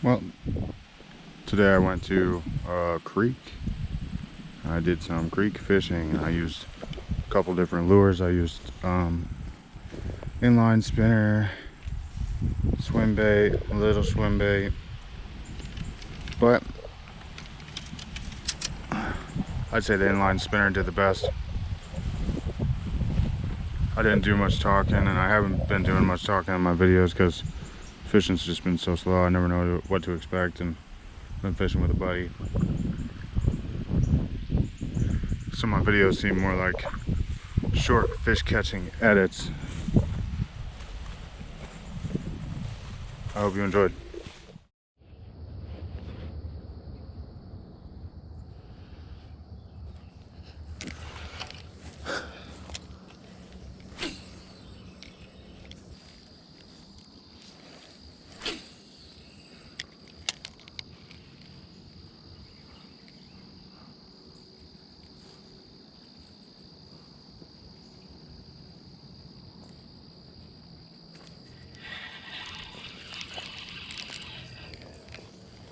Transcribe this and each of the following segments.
Well, today I went to a creek. I did some creek fishing and I used a couple different lures. I used inline spinner, swim bait, a little swim bait, but I'd say the inline spinner did the best. I didn't do much talking, and I haven't been doing much talking in my videos because fishing's just been so slow. I never know what to expect, and I've been fishing with a buddy. So my videos seem more like short fish catching edits. I hope you enjoyed.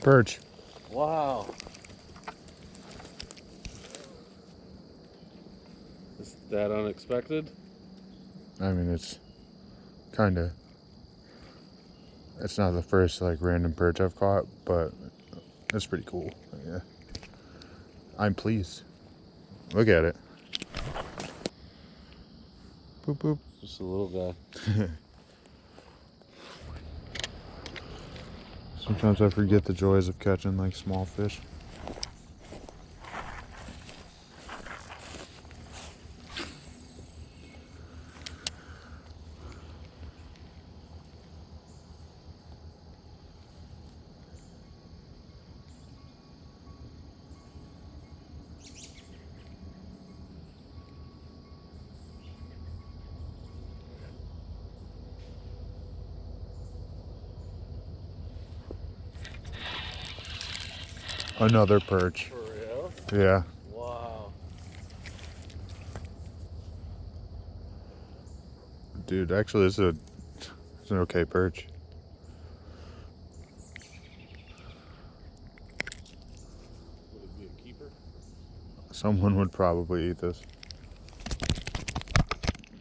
Perch. Wow. Is that unexpected? I mean, it's kinda, it's not the first like random perch I've caught, but it's pretty cool. Yeah, I'm pleased. Look at it. Boop boop. Just a little guy. Sometimes I forget the joys of catching like small fish. Another perch. For real? Yeah. Wow. Dude, actually it's an okay perch. Would it be a keeper? Someone would probably eat this.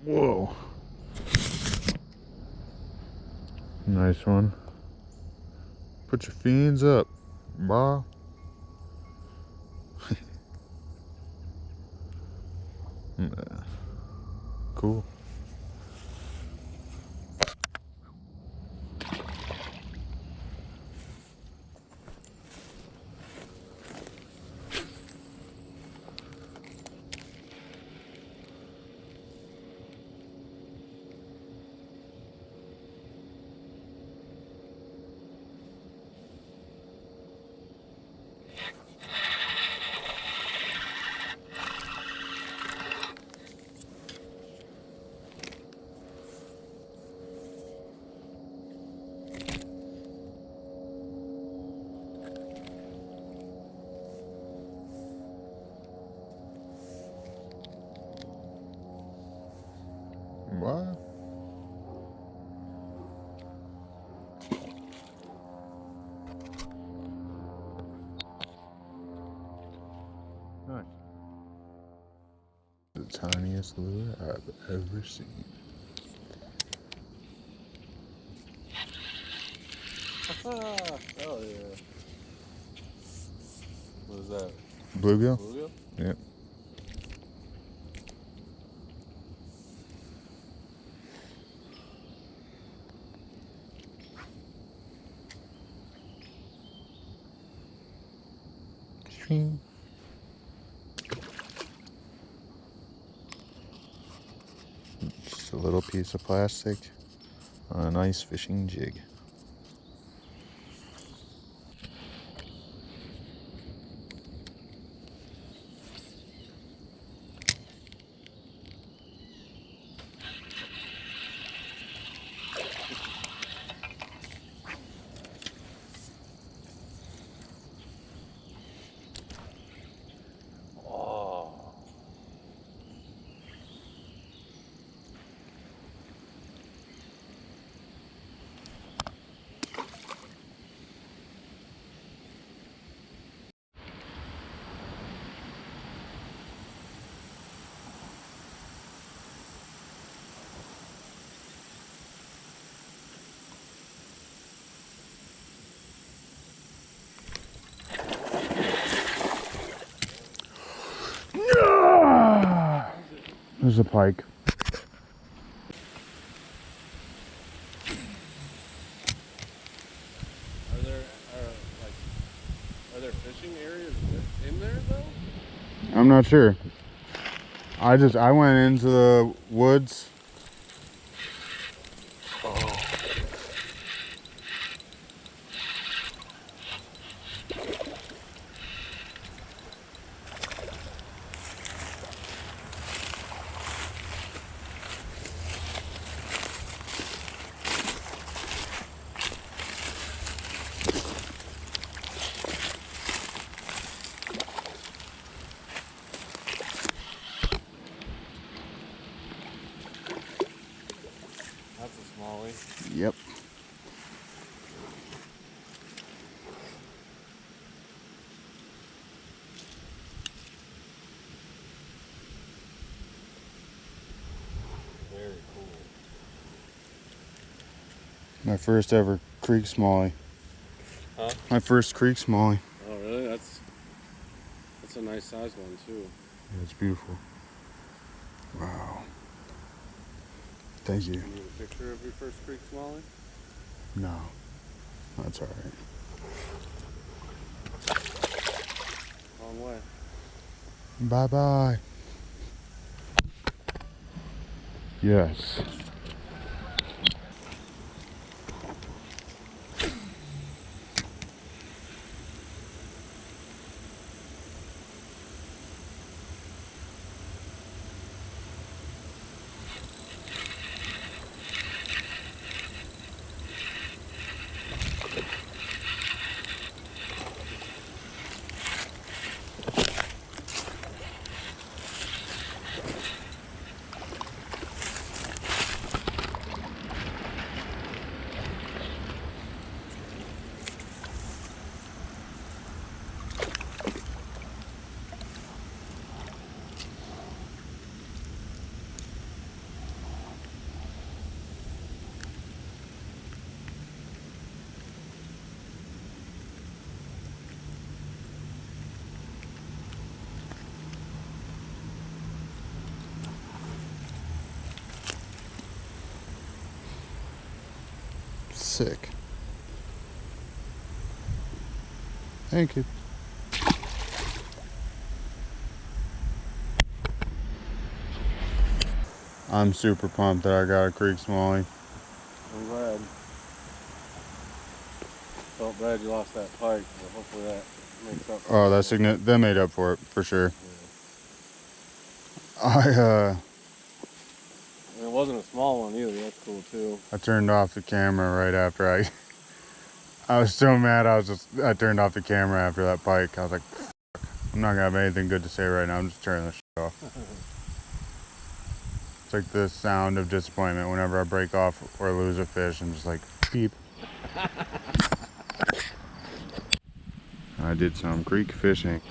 Whoa. Nice one. Put your fins up, brah. Cool. What? Nice. The tiniest lure I've ever seen. Hell yeah. What is that? Bluegill? Bluegill? Yep. Shing. Just a little piece of plastic on a nice fishing jig. Oh. There's a pike. Are there fishing areas in there though? I'm not sure. I went into the woods. Oh. That's a smallie. Yep. Very cool. My first ever creek smallie. Huh? My first creek smallie. Oh really? That's a nice sized one too. Yeah, it's beautiful. Wow. Thank you. You need a picture of your first creek smallie? No. That's alright. Long way. Bye bye. Yes. Sick. Thank you. I'm super pumped that I got a creek smallie. I'm glad. Felt bad you lost that pike, but hopefully that makes up for Oh, it. that's that made up for it for sure. Yeah. And it wasn't a small one either. That's cool too. I turned off the camera right after I was so mad. I turned off the camera after that pike. I was like, I'm not gonna have anything good to say right now. I'm just turning this shit off. It's like the sound of disappointment whenever I break off or lose a fish and just like beep. I did some creek fishing.